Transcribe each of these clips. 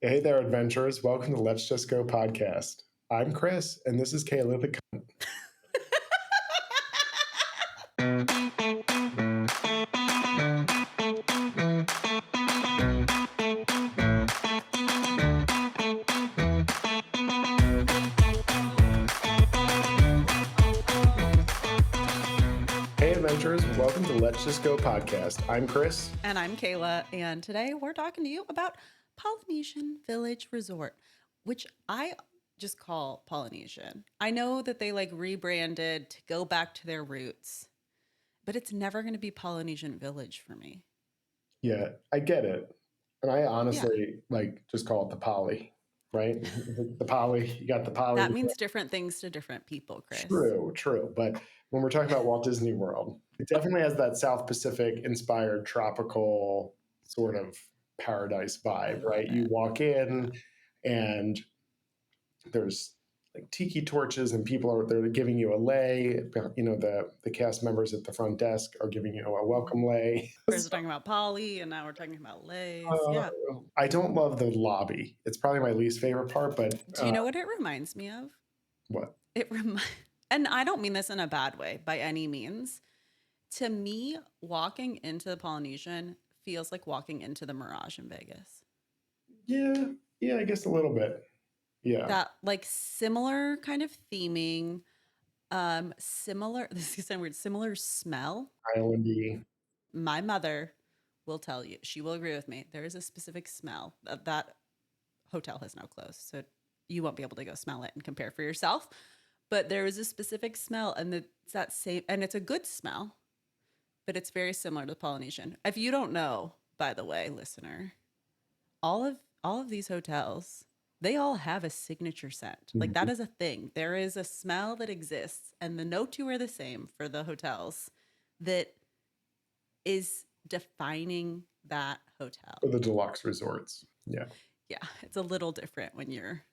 Hey there, adventurers. Welcome to Let's Just Go podcast. I'm Chris, and this is Kayla the Hey adventurers, welcome to Let's Just Go podcast. I'm Chris. And I'm Kayla, and today we're talking to you about Polynesian Village Resort, which I just call Polynesian. I know that they rebranded to go back to their roots, but it's never going to be Polynesian Village for me. Yeah, I get it. And I Yeah. honestly just call it the Poly, right? The Poly, you got the Poly. That means different things to different people, Chris. True. But when we're talking about Walt Disney World, it definitely has that South Pacific inspired tropical sort of paradise I vibe, love right? You it. walk in and there's like tiki torches and people are they're giving you a lay. You know, the cast members at the front desk are giving you a welcome lay. First we're talking about Polly, and now we're talking about Lays. uh, Yeah. I don't love the lobby. It's probably my least favorite part, but Do you know what it reminds me of? what? It remi- and I don't mean this in a bad way by any means. To me, walking into the Polynesian feels like walking into the Mirage in Vegas. Yeah, I guess a little bit. Yeah. That similar kind of theming, similar this is sound weird, similar smell. Islandy. My mother will tell you, she will agree with me. There is a specific smell. That hotel has now closed, so you won't be able to go smell it and compare for yourself. But there is a specific smell, and it's that same, and it's a good smell, but it's very similar to the Polynesian. If you don't know, by the way, listener, all of these hotels, they all have a signature scent. Like that is a thing. There is a smell that exists, and the no two are the same for the hotels that is defining that hotel. For the deluxe resorts. Yeah. Yeah, it's a little different when you're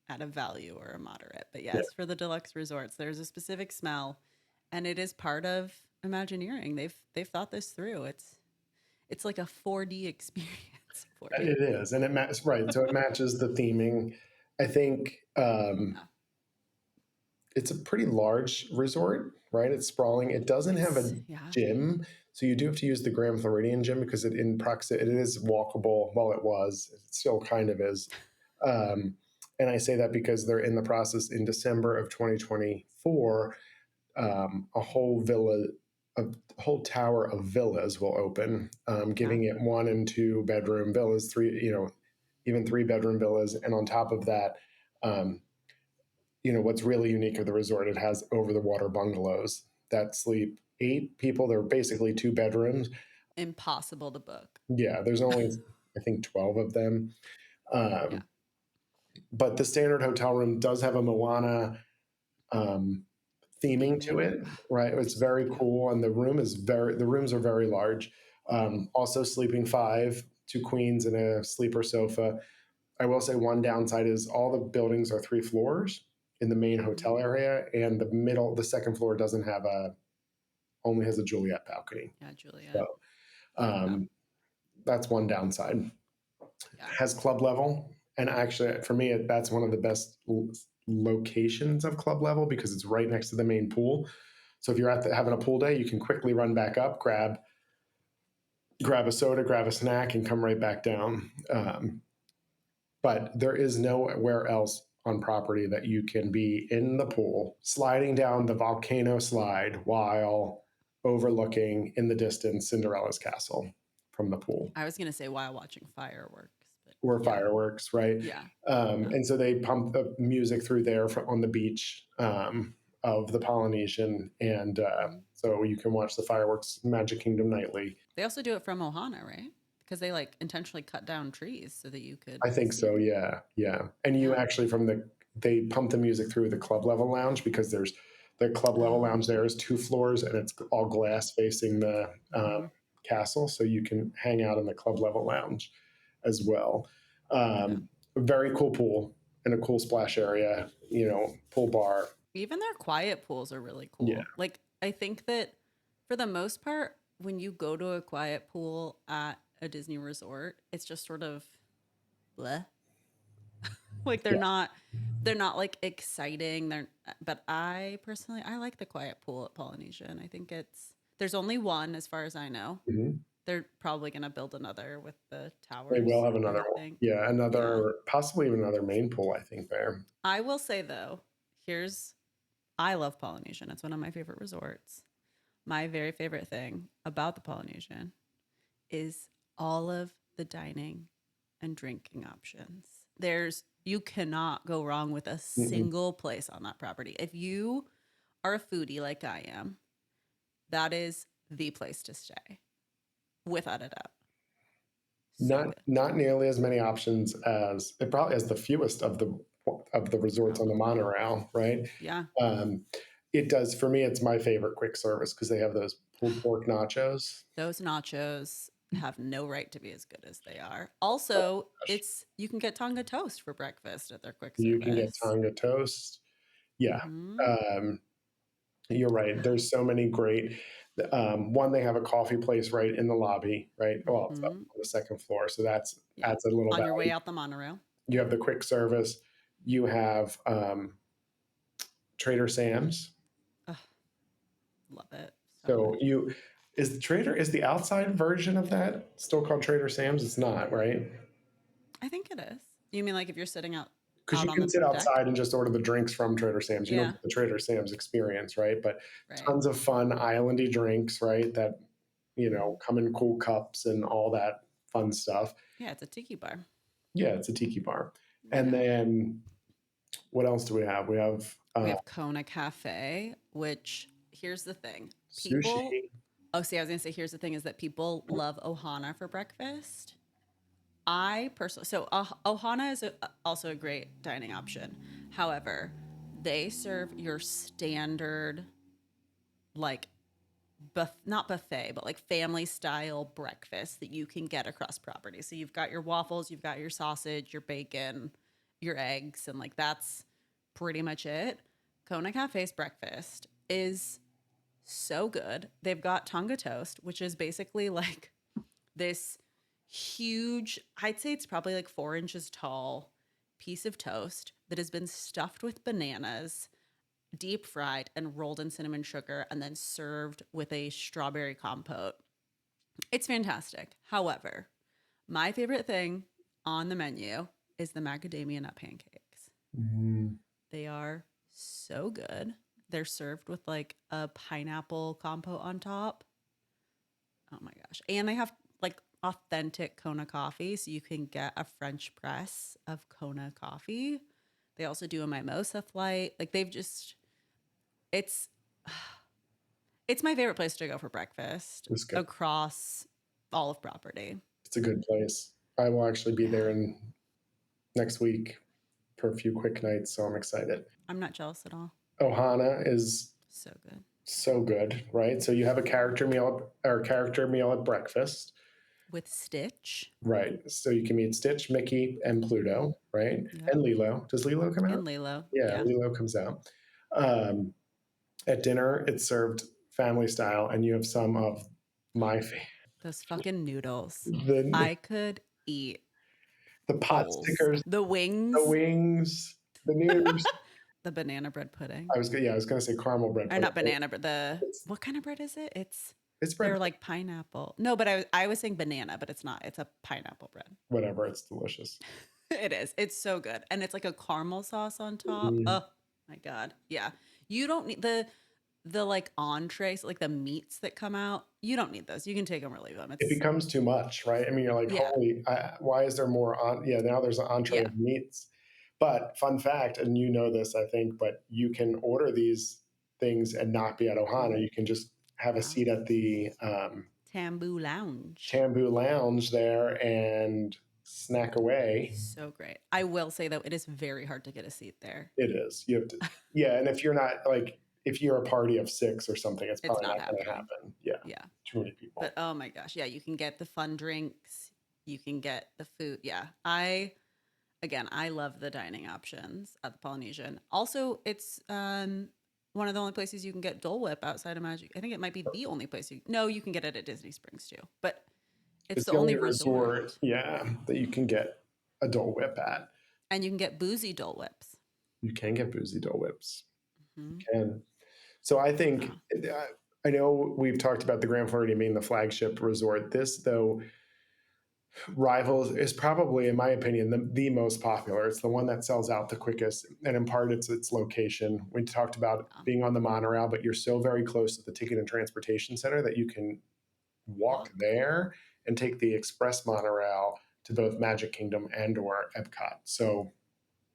at a value or a moderate. But Yeah. yes, for the deluxe resorts, there's a specific smell, and it is part of Imagineering. They've thought this through. It's like a 4D experience for you. It is. And it matches, right. So it matches the theming. I think Yeah. it's a pretty large resort, right? It's sprawling. It doesn't have a Yeah. gym. So you do have to use the Grand Floridian gym because it is walkable. Well, it was. It still kind of is. Um, and I say that because they're in the process in December of 2024, a whole a whole tower of villas will open, Yeah. giving it 1 and 2 bedroom villas, even 3 bedroom villas, and on top of that, um, what's really unique of the resort, it has over the water bungalows that sleep 8 people. They're basically 2 bedrooms. Impossible to book. Yeah, there's only I think 12 of them. Yeah. Um, but the standard hotel room does have a Moana um, theming to Theming. it, right? It's very Yeah. cool, and the rooms are very large. Also, sleeping five, two queens, and a sleeper sofa. I will say one downside is all the buildings are 3 floors in the main Mhm. hotel area, and the second floor doesn't have only has a Juliet balcony. Yeah, So Juliet. Yeah. um, that's one downside. Yeah. Has club level, and actually for me that's one of the best locations of club level because it's right next to the main pool. So if you're having a pool day, you can quickly run back up, grab a soda, grab a snack, and come right back down. But there is nowhere else on property that you can be in the pool sliding down the volcano slide while overlooking in the distance Cinderella's castle from the pool, I was gonna say while watching fireworks, but or yeah. fireworks, right? Yeah. Yeah. And so they pump the music through there on the beach of the Polynesian, and Mhm. so you can watch the fireworks Magic Kingdom nightly. They also do it from Ohana, right? Because they intentionally cut down trees so that you could I think see so. it. Yeah. And you Yeah. actually they pump the music through the club level lounge because there's the club level Oh. lounge. There is 2 floors and it's all Yeah. glass facing the Hmm. castle, so you can hang out in the club level lounge as well. Yeah. A very cool pool and a cool splash area. Pool bar. Even their quiet pools are really Yeah, cool. I think that for the most part, when you go to a quiet pool at a Disney resort, it's just sort of bleh. Like Yeah. they're not like exciting. But I personally I like the quiet pool at Polynesian. I think there's only one as far as I know. Mhm. They're probably gonna build another with the They will towers, have I another would one. think. Yeah, Yeah. possibly even another main pool, I think, there. I will say though, here's I love Polynesian. It's one of my favorite resorts. My very favorite thing about the Polynesian is all of the dining and drinking options. You cannot go wrong with a Mhm. single place on that property. If you are a foodie like I am, that is the place to stay, without a doubt. So good. Not nearly as many options as it probably has the fewest of the resorts on the Probably. monorail, right? Yeah. Um, it does for me. It's my favorite quick service because they have those pulled pork nachos. Those nachos have no right to be as good as they are. Oh, Also, gosh. you can get Tonga toast for breakfast at their quick You can get service. Tonga toast. Yeah, Mm-hmm. um, you're right. There's so many great. One, they have a coffee place right in the lobby, right? Well, it's up Mm-hmm. on the second floor, so that's Yeah. adds a little On your way value. out the monorail. You have the quick service. You have Trader Sam's. Ugh, love it so So much. you is the outside version of that still called Trader Sam's? It's not, right? I think it is. You mean like if you're sitting Because out you on can the sit deck? outside and just order the drinks from Trader Sam's. You don't Yeah. get the Trader Sam's experience, right? But Right. tons of fun islandy drinks, right? That Mm-hmm. come in cool cups and all that fun stuff. Yeah, it's a tiki bar. Yeah, it's a tiki bar. And Yeah. then what else do we have? We have We have Kona Café, which here's the thing. People, sushi. oh, see, I was going to say, here's the thing is that people love Ohana for breakfast. I personally, so Ohana is also a great dining option. However, they serve your standard, like, not buffet, but like family style breakfast that you can get across property. So you've got your waffles, you've got your sausage, your bacon, your eggs, and like that's pretty much it. Kona Cafe's breakfast is so good. They've got Tonga toast, which is basically like this huge, I'd say it's probably like 4 inches tall piece of toast that has been stuffed with bananas, deep fried and rolled in cinnamon sugar, and then served with a strawberry compote. It's fantastic. However, my favorite thing on the menu is the macadamia nut pancakes. Mm, They are so good. They're served with like a pineapple compote on top. Oh my gosh. And they have like authentic Kona coffee. So you can get a French press of Kona coffee. They also do a mimosa flight. Like they've just, it's, it's my favorite place to go for breakfast it's good. across all of property. It's a good place. I will actually be Yeah. there in next week for a few quick nights, so I'm excited. I'm not jealous at all. Ohana is So good. so good, right? So you have a character meal at breakfast, With Stitch. right? So you can meet Stitch, Mickey, and Mm-hmm. Pluto, right? Yep. And Lilo. Does Lilo come out? And Lilo. Yeah, Yeah. Lilo comes out. Um, at dinner, it's served family style, and you have some of my Those fucking noodles. the I could eat the pot bowls. stickers, The the wings, wings, the noodles. the banana bread pudding. I was gonna say caramel bread Or pudding. not banana, but It's what kind of bread is it? it's bread They're pudding. like pineapple. No, but I was saying banana, but it's not. It's a pineapple bread. Whatever, it's delicious. It is. It's so good. And it's like a caramel sauce on top. Mm. Oh my God. Yeah. You don't need the like entrees, like the meats that come out. You don't need those. You can take them or leave them. It It's becomes too much, right? I mean, you're like, yeah. holy, why is there more on? Yeah, now there's an entree Yeah. of meats. But fun fact, and you know this, I think, but you can order these things and not be at Ohana. Mhm. You can just have a Yeah. seat at the Tambu Lounge. Tambu Lounge there and snack away. So great. I will say though, it is very hard to get a seat there. It is. You have to, yeah. And if you're not like, if you're a party of six or something, it's It's probably not not going to happening. happen. Yeah, Yeah. too many people. But oh my gosh. Yeah. You can get the fun drinks. You can get the food. Yeah. Again, I love the dining options at the Polynesian. Also, it's one of the only places you can get Dole Whip outside of Magic. I think it might be the only place no, you can get it at Disney Springs too. But it's It's the the only only resort, resort. yeah, that you can get a Dole Whip at. And you can get boozy Dole Whips. You can get boozy Dole Whips. Hmm. And so I think, Yeah. I know we've talked about the Grand Floridian being the flagship resort. This, though, rivals is probably, in my opinion, the most popular. It's the one that sells out the quickest, and in part it's its location. We talked about Yeah. being on the monorail, but you're so very close to the ticket and transportation center that you can walk Walk. there and take the express monorail to both Magic Kingdom and or Epcot. So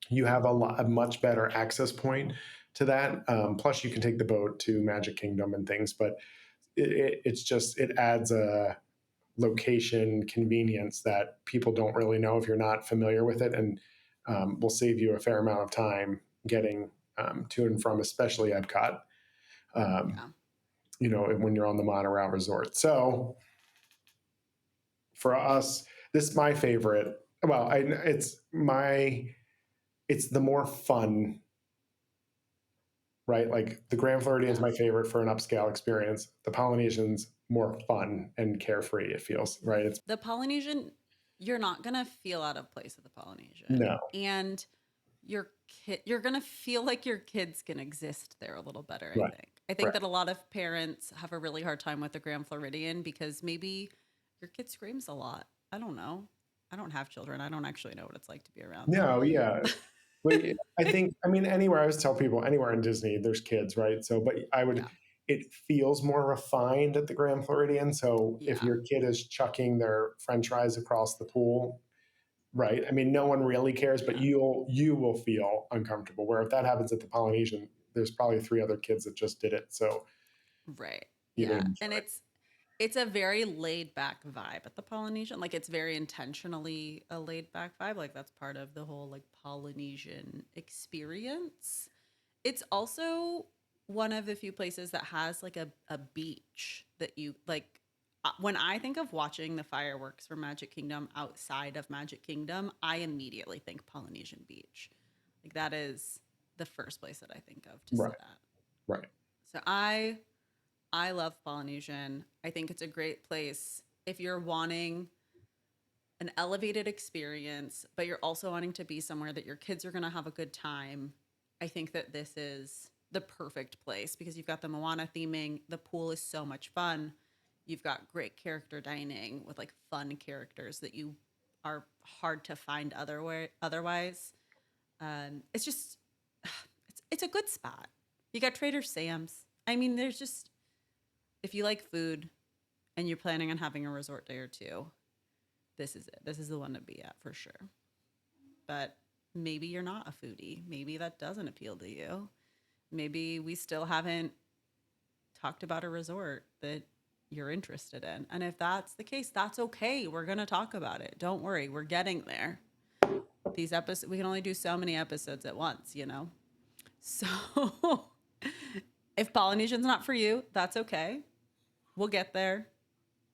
you have a much better access point to that. Plus, you can take the boat to Magic Kingdom and things, but it's just, it adds a location convenience that people don't really know if you're not familiar with it, and will save you a fair amount of time getting to and from, especially Epcot. Um, Yeah. when you're on the monorail resort. So for us, this is my favorite. Well, it's the more fun, right? Like the Grand Floridian is Yeah. my favorite for an upscale experience. The Polynesian's more fun and carefree. It feels right. It's The Polynesian, you're not going to feel out of place at the Polynesian. no And you're going to feel like your kids can exist there a little better, I right, think. I think right. that a lot of parents have a really hard time with the Grand Floridian because maybe your kid screams a lot. I don't know. I don't have children. I don't actually know what it's like to be around them. No, yeah. But I think, I mean, anywhere, I always tell people, anywhere in Disney, there's kids, right? So, but Yeah. it feels more refined at the Grand Floridian. So if Yeah. your kid is chucking their French fries across the pool, right? I mean, no one really cares, but Yeah. you will feel uncomfortable. Where if that happens at the Polynesian, there's probably three other kids that just did it. So Right. you would Yeah. enjoy And it. it's a very laid back vibe at the Polynesian. Like it's very intentionally a laid back vibe. Like that's part of the whole like Polynesian experience. It's also one of the few places that has like a beach that you like. When I think of watching the fireworks for Magic Kingdom outside of Magic Kingdom, I immediately think Polynesian Beach. Like that is the first place that I think of to sit Right, at. right. So I love Polynesian. I think it's a great place if you're wanting an elevated experience, but you're also wanting to be somewhere that your kids are going to have a good time. I think that this is the perfect place because you've got the Moana theming. The pool is so much fun. You've got great character dining with like fun characters that you are hard to find otherwise. It's just it's a good spot. You got Trader Sam's. I mean, there's just if you like food and you're planning on having a resort day or two, this is it. This is the one to be at for sure. But maybe you're not a foodie. Maybe that doesn't appeal to you. Maybe we still haven't talked about a resort that you're interested in. And if that's the case, that's okay. We're going to talk about it. Don't worry. We're getting there. These episodes, we can only do so many episodes at once, you know? So if Polynesian's not for you, that's okay. We'll get there.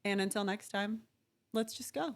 And until next time, let's just go.